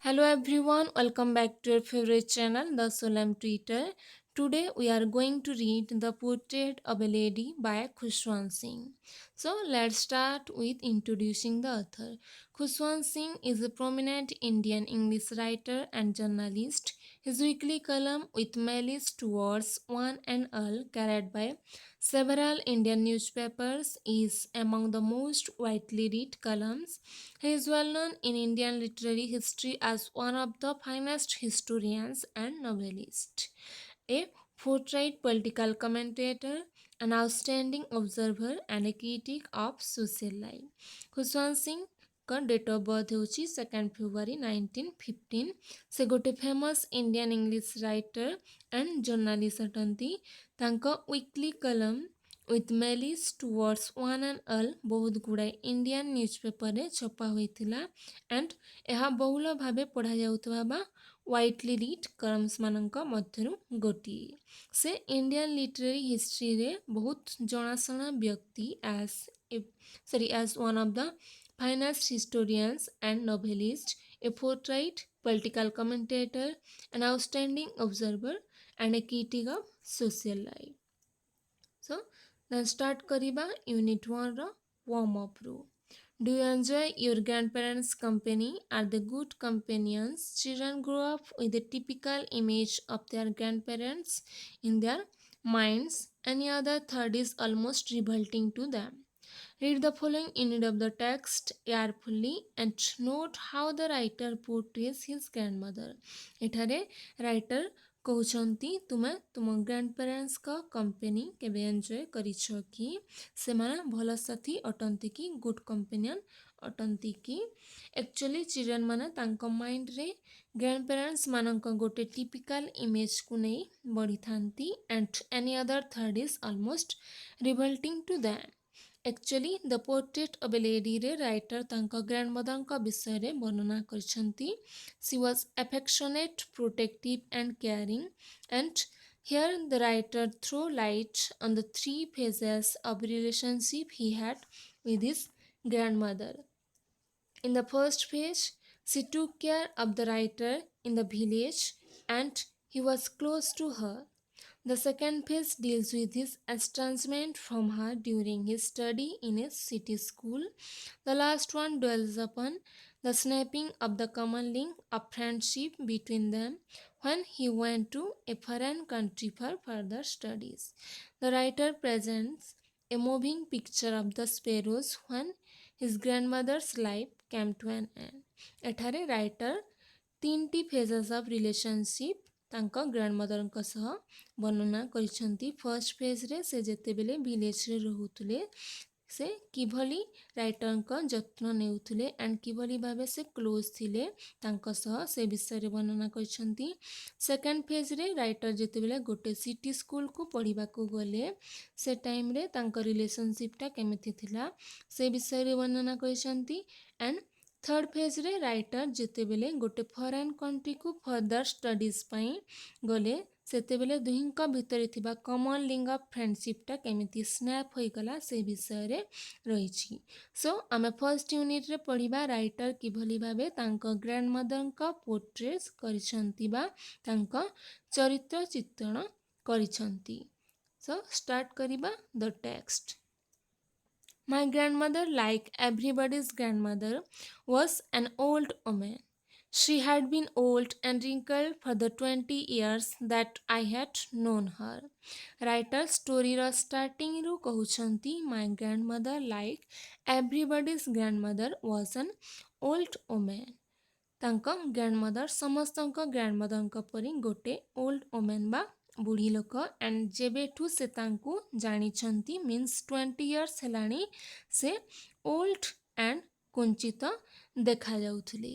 Hello everyone, welcome back to your favorite channel, The Solam Tweeter. Today we are going to read The Portrait of a Lady by Khushwant Singh. So let's start with introducing the author. Khushwant Singh is a prominent Indian English writer and journalist. His weekly column with malice towards one and all, carried by several Indian newspapers, is among the most widely read columns. He is well known in Indian literary history as one of the finest historians and novelists, a forthright political commentator, an outstanding observer, and a critic of social life. Khushwant Singh का date of birth होची 2 February 1915. से गोटे famous Indian English writer and journalist अटंती. तांको weekly कलम with malice towards one and all बहुत गुड़ाए Indian newspaper छपा होता एंड यह बहुल भाव पढ़ा जाउथबा बा वाइडली रीड कलम्स मानक मध्यरु गोटिए. से इंडियन लिटरेरी हिस्ट्री रे बहुत जनाशुना व्यक्ति as one of the finest historians and novelists, a forthright political commentator, an outstanding observer, and a critic of social life. So, then start kariba unit 1 ro warm up ru. Do you enjoy your grandparents' company? Are they good companions? Children grow up with a typical image of their grandparents in their minds. Any other third is almost revolting to them. Read the following unit of the text carefully and note how the writer portrays his grandmother. ଏଠାରେ writer କହୁଛନ୍ତି ତୁମେ ତୁମ ଗ୍ରାଣ୍ଡପ୍ୟାରେଣ୍ଟସ୍ଙ୍କ company କେବେ enjoy କରିଛ କି? ସେମାନେ ଭଲ ସାଥୀ ଅଟନ୍ତି କି? ଗୁଡ୍ କମ୍ପାନିଅନ୍ ଅଟନ୍ତି କି? एक्चुअली चिल्ड्रेन मैंने तांको माइंड रे ग्रैंडपेरेंट्स मानक गोटे टिपिकल इमेज को नहीं बढ़ी थांती and any other third is almost revolting to them. Actually the portrait of a lady रे राइटर तांको ग्रैंडमदर का विषय रे वर्णना करछंती. She was affectionate, protective and caring and here the writer throw light on the three phases of relationship he had with his grandmother. In the first phase, she took care of the writer in the village and he was close to her. The second phase deals with his estrangement from her during his study in a city school. The last one dwells upon the snapping of the common link of friendship between them when he went to a foreign country for further studies. The writer presents a moving picture of the sparrows when his grandmother's life came to an end. एठारे writer 3टी phases of relationship तांको grandmother सह वर्णना करिसंती. First phase रे से जेतेबेले village रे रहुतले से किभली writer का जत्न नेउथले एंड किभली भाबे से क्लोज थिले तांको सह से विषय रे वर्णना करिसंती. सेकंड फेज रे राइटर जेतेबेले गोटे सिटी स्कूल को पढ़िबा को गले से टाइम रे तांको रिलेशनशिप टा केमिति थिला से विषय रे वर्णना करिसंती. एंड थर्ड फेज रे राइटर जेतेबेले गोटे फॉरेन कंट्री को फर्दर स्टडीज पाई गले सेतेबेले दुहिंका भितरे थिबा कॉमन लिंक ऑफ फ्रेंडशिप टा केमिति स्नैप होई गला से विषय रे रहिछि. सो आमे फर्स्ट यूनिट रे पढ़िबा राइटर किभली भाबे तांको ग्रैंडमदर का पोर्ट्रेट करिसंती बा तांको चरित्र चित्रण करिसंती. सो स्टार्ट करिबा the text. My grandmother, like everybody's grandmother, was an old woman. She had been old and wrinkled for the 20 years that I had known her. Writer story ର starting ରୁ କହୁଛନ୍ତି my grandmother, like everybody's grandmother, was an old woman. ତାଙ୍କ ଗ୍ରାଣ୍ଡମଦର ସମସ୍ତଙ୍କ ଗ୍ରାଣ୍ଡମଦରଙ୍କ ପରି ଗୋଟେ old women ବା ବୁଢ଼ୀ ଲୋକ ଏଣ୍ଡ ଯେବେଠୁ ସେ ତାଙ୍କୁ ଜାଣିଛନ୍ତି ମିନ୍ସ 20 ଇୟର୍ସ ହେଲାଣି ସେ ଓଲ୍ଡ ଆଣ୍ଡ କୁଞ୍ଚିତ ଦେଖାଯାଉଥିଲେ.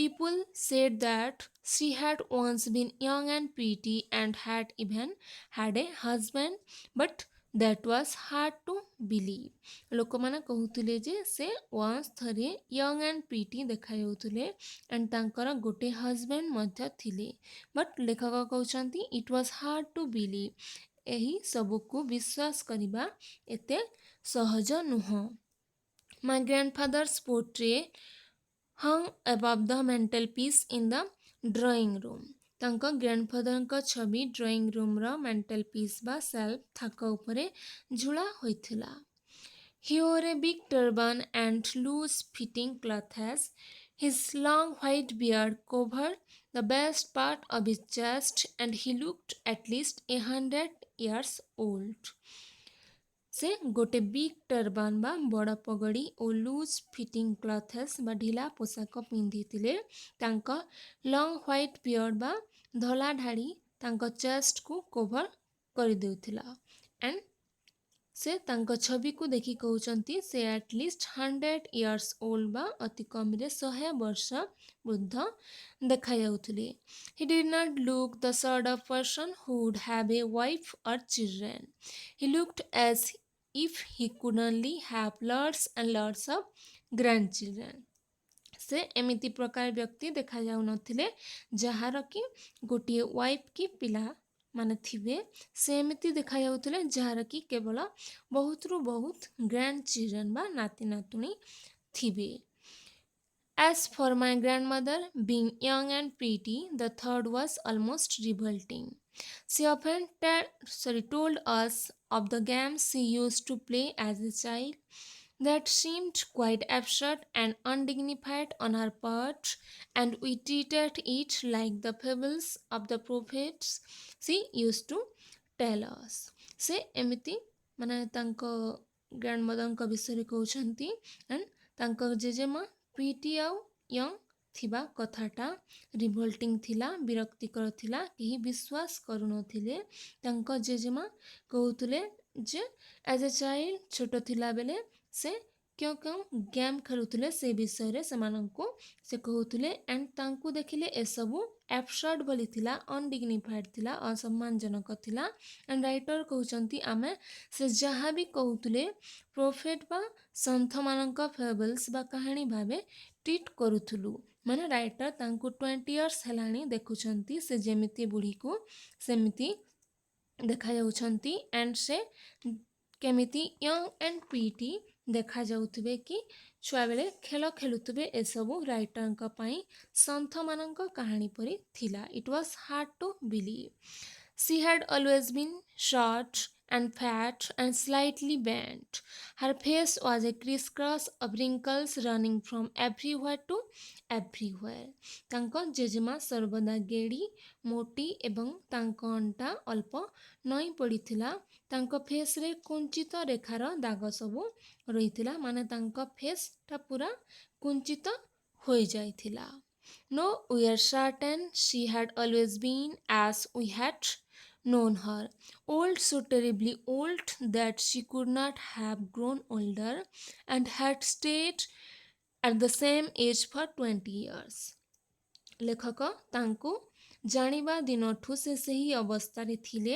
People said that she had once been young and pretty and had even had a husband, but that was hard to believe. ଲୋକମାନେ କହୁଥିଲେ ଯେ ସେ ୱାନ୍ସ ଥରେ ୟଙ୍ଗ ଆଣ୍ଡ ପ୍ରିଟି ଦେଖାଯାଉଥିଲେ ଆଣ୍ଡ ତାଙ୍କର ଗୋଟେ ହଜବେଣ୍ଡ ମଧ୍ୟ ଥିଲେ. ବଟ୍ ଲେଖକ କହୁଛନ୍ତି it was hard to believe. ଏହି ସବୁକୁ ବିଶ୍ୱାସ କରିବା ଏତେ ସହଜ ନୁହଁ. My grandfather's portrait hung above the mantelpiece in the drawing room. ତାଙ୍କ ଗ୍ରାଣ୍ଡଫାଦରଙ୍କ ଛବି ଡ୍ରଇଂ ରୁମ୍ର ମେଣ୍ଟାଲ ବା ସେଲ୍ଫ ଥାକ ଉପରେ ଝୁଳା ହୋଇଥିଲା. He wore a big turban and loose fitting clothes. His long white beard covered the best part of his chest and he looked at least 100 years old. ସେ ଗୋଟେ big turban ବା ବଡ଼ ପଗଡ଼ି ଓ lose fitting କ୍ଲଥେସ୍ ବା ଢିଲା ପୋଷାକ ପିନ୍ଧିଥିଲେ. ତାଙ୍କ ଲଙ୍ଗ୍ ହ୍ୱାଇଟ୍ ବିୟର୍ଡ଼ ବା ଧଳା ଧାଡ଼ି ତାଙ୍କ ଚେଷ୍ଟକୁ କଭର୍ କରିଦେଉଥିଲା. ଆଣ୍ଡ ସେ ତାଙ୍କ ଛବିକୁ ଦେଖି କହୁଛନ୍ତି ସେ ଆଟଲିଷ୍ଟ 100 years old ବା ଅତି କମ୍ରେ 100 ବର୍ଷ ବୃଦ୍ଧ ଦେଖାଯାଉଥିଲେ. He did not look the sort of person who would have a wife or children. He looked as if he could only have lots and lots of grandchildren. ସେ ଏମିତି ପ୍ରକାର ବ୍ୟକ୍ତି ଦେଖାଯାଉନଥିଲେ ଯାହାର କି ଗୋଟିଏ ୱାଇଫ୍ କି ପିଲା ମାନେ ଥିବେ. ସେ ଏମିତି ଦେଖାଯାଉଥିଲେ ଯାହାର କି କେବଳ ବହୁତରୁ ବହୁତ ଗ୍ରାଣ୍ଡ ଚିଲ୍ଡ୍ରେନ୍ ବା ନାତି ନାତୁଣୀ ଥିବେ. As for my grandmother, being young and pretty, the thought was almost revolting. She often told us of the games she used to play as a child that seemed quite absurd and undignified on her part, and we treated it like the fables of the prophets she used to tell us. ସେ ଏମିତି ମାନେ ତାଙ୍କ ଗ୍ରାଣ୍ଡମଦରଙ୍କ ବିଷୟରେ କହୁଛନ୍ତି and ତାଙ୍କ ଜେଜେମା pretty ଆଉ young ଥିବା କଥାଟା ରିଭଲ୍ଟିଂ ଥିଲା, ବିରକ୍ତିକର ଥିଲା. କେହି ବିଶ୍ୱାସ କରୁନଥିଲେ. ତାଙ୍କ ଜେଜେମା କହୁଥିଲେ ଯେ ଆଜ୍ ଏ ଚାଇଲ୍ଡ ଛୋଟ ଥିଲାବେଳେ ସେ କେଉଁ କେଉଁ ଗେମ୍ ଖେଳୁଥିଲେ ସେ ବିଷୟରେ ସେମାନଙ୍କୁ ସେ କହୁଥିଲେ. ଆଣ୍ଡ ତାଙ୍କୁ ଦେଖିଲେ ଏସବୁ ଆବସର୍ଡ ଭଳି ଥିଲା, ଅନଡିଗ୍ନିଫାଏଡ୍ ଥିଲା, ଅସମ୍ମାନଜନକ ଥିଲା. ଆଣ୍ଡ ରାଇଟର କହୁଛନ୍ତି ଆମେ ସେ ଯାହା ବି କହୁଥିଲେ ପ୍ରୋଫେଟ୍ ବା ସନ୍ଥମାନଙ୍କ ଫେବଲ୍ସ ବା କାହାଣୀ ଭାବେ ଟ୍ରିଟ୍ କରୁଥିଲୁ. ମାନେ ରାଇଟର ତାଙ୍କୁ 20 years ହେଲାଣି ଦେଖୁଛନ୍ତି ସେ ଯେମିତି ବୁଢ଼ୀକୁ ସେମିତି ଦେଖାଯାଉଛନ୍ତି. ଆଣ୍ଡ ସେ କେମିତି ୟଙ୍ଗ ଆଣ୍ଡ ପ୍ରିଟି ଦେଖାଯାଉଥିବେ କି ଛୁଆବେଳେ ଖେଳ ଖେଳୁଥିବେ. ଏସବୁ ରାଇଟରଙ୍କ ପାଇଁ ସନ୍ଥମାନଙ୍କ କାହାଣୀ ପରି ଥିଲା. It was hard to believe. She had always been short and fat and slightly bent. Her face was a crisscross of wrinkles running from everywhere to everywhere. ତାଙ୍କ ଜେଜେମା ସର୍ବଦା ଗେଡ଼ି, ମୋଟି ଏବଂ ତାଙ୍କ ଅଣ୍ଟା ଅଳ୍ପ ନଇଁ ପଡ଼ିଥିଲା. ତାଙ୍କ ଫେସ୍ରେ କୁଞ୍ଚିତ ରେଖାର ଦାଗ ସବୁ ରହିଥିଲା. ମାନେ ତାଙ୍କ ଫେସ୍ଟା ପୁରା କୁଞ୍ଚିତ ହୋଇଯାଇଥିଲା. No, we are certain she had always been as we had known her. Old, so terribly old that she could not have grown older and had stayed at the same age for 20 years. ଲେଖକ ତାଙ୍କୁ ଜାଣିବା ଦିନଠୁ ସେ ସେହି ଅବସ୍ଥାରେ ଥିଲେ.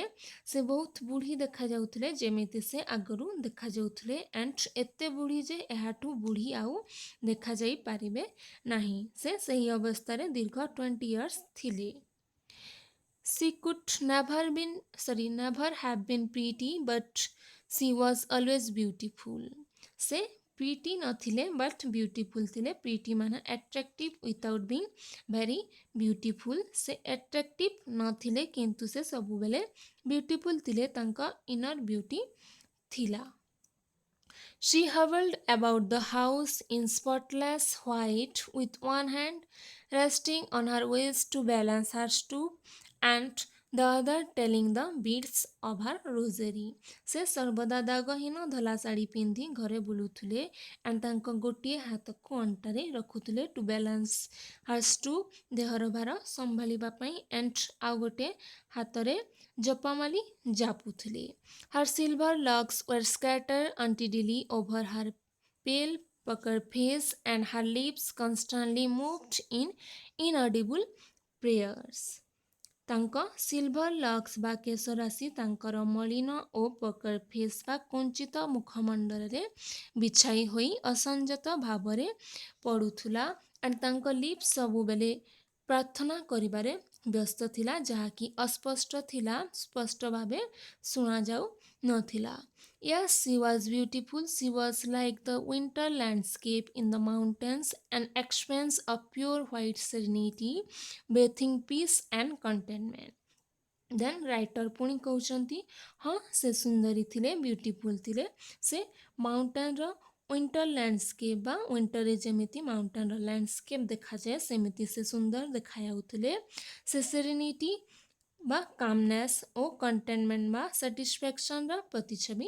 ସେ ବହୁତ ବୁଢ଼ୀ ଦେଖାଯାଉଥିଲେ ଯେମିତି ସେ ଆଗରୁ ଦେଖାଯାଉଥିଲେ. ଆଣ୍ଡ ଏତେ ବୁଢ଼ୀ ଯେ ଏହାଠୁ ବୁଢ଼ୀ ଆଉ ଦେଖାଯାଇପାରିବେ ନାହିଁ. ସେ ସେହି ଅବସ୍ଥାରେ ଦୀର୍ଘ 20 years ଥିଲେ. She could never have been pretty, but she was always beautiful. ସେ ପ୍ରିଟି ନଥିଲେ ବଟ୍ ବ୍ୟୁଟିଫୁଲ୍ ଥିଲେ. ପ୍ରିଟି ମାନେ attractive without being very beautiful. ସେ ଆଟ୍ରାକ୍ଟିଭ୍ ନଥିଲେ କିନ୍ତୁ ସେ ସବୁବେଳେ ବ୍ୟୁଟିଫୁଲ୍ ଥିଲେ. ତାଙ୍କ ଇନର୍ ବ୍ୟୁଟି ଥିଲା. She hobbled about the house in spotless white with one hand resting on her waist to balance her stoop and the other telling the beads of her rosary. ସେ ସର୍ବଦା ଦାଗହୀନ ଧଳା ଶାଢ଼ୀ ପିନ୍ଧି ଘରେ ବୁଲୁଥିଲେ ଆଣ୍ଡ ତାଙ୍କ ଗୋଟିଏ ହାତକୁ ଅଣ୍ଟାରେ ରଖୁଥିଲେ ଟୁ ବାଲାନ୍ସ ହର୍ ଷ୍ଟୁପ୍ ଦେହର ଭାର ସମ୍ଭାଳିବା ପାଇଁ ଆଣ୍ଡ ଆଉ ଗୋଟେ ହାତରେ ଜପମାଳି ଜାପୁଥିଲେ. Her silver locks were scattered untidily over her pale puckered face and her lips constantly moved in inaudible prayers. ତାଙ୍କ ସିଲଭର ଲକ୍ସ ବା କେଶରାଶି ତାଙ୍କର ମଳିନ ଓ ପକର ଫେସ୍ ବା କୁଞ୍ଚିତ ମୁଖମଣ୍ଡଳରେ ବିଛାଇ ହୋଇ ଅସଂଯତ ଭାବରେ ପଡ଼ୁଥିଲା. ଆଣ୍ଡ ତାଙ୍କ ଲିପ୍ସ ସବୁବେଳେ ପ୍ରାର୍ଥନା କରିବାରେ ବ୍ୟସ୍ତ ଥିଲା, ଯାହାକି ଅସ୍ପଷ୍ଟ ଥିଲା, ସ୍ପଷ୍ଟ ଭାବେ ଶୁଣାଯାଉ ନଥିଲା। Yes, she was beautiful. She was like the winter landscape in the mountains, an expanse of pure white serenity, breathing peace and contentment. Then writer ପୁଣି କହୁଛନ୍ତି ହଁ ସେ ସୁନ୍ଦରୀ ଥିଲେ, ବ୍ୟୁଟିଫୁଲ୍ ଥିଲେ। ସେ ମାଉଣ୍ଟେନ୍ର ୱିଣ୍ଟର ଲ୍ୟାଣ୍ଡସ୍କେପ୍ ବା ୱିଣ୍ଟରରେ ଯେମିତି ମାଉଣ୍ଟେନ୍ର ଲ୍ୟାଣ୍ଡସ୍କେପ୍ ଦେଖାଯାଏ ସେମିତି ସେ ସୁନ୍ଦର ଦେଖାଯାଉଥିଲେ। ସେ ସେରେନିଟି ବା କାମନେସ୍ ଓ କଣ୍ଟେନମେଣ୍ଟ ବା ସାଟିସ୍ଫ୍ୟାକ୍ସନର ପ୍ରତିଛବି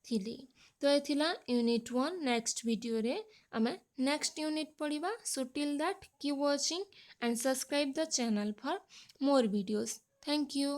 ଥିଲେ। ତ ଏ ଥିଲା ୟୁନିଟ୍ 1। ନେକ୍ସଟ ଭିଡ଼ିଓରେ ଆମେ ନେକ୍ସଟ ୟୁନିଟ୍ ପଢ଼ିବା। So till that keep watching and subscribe the channel for more videos. Thank you.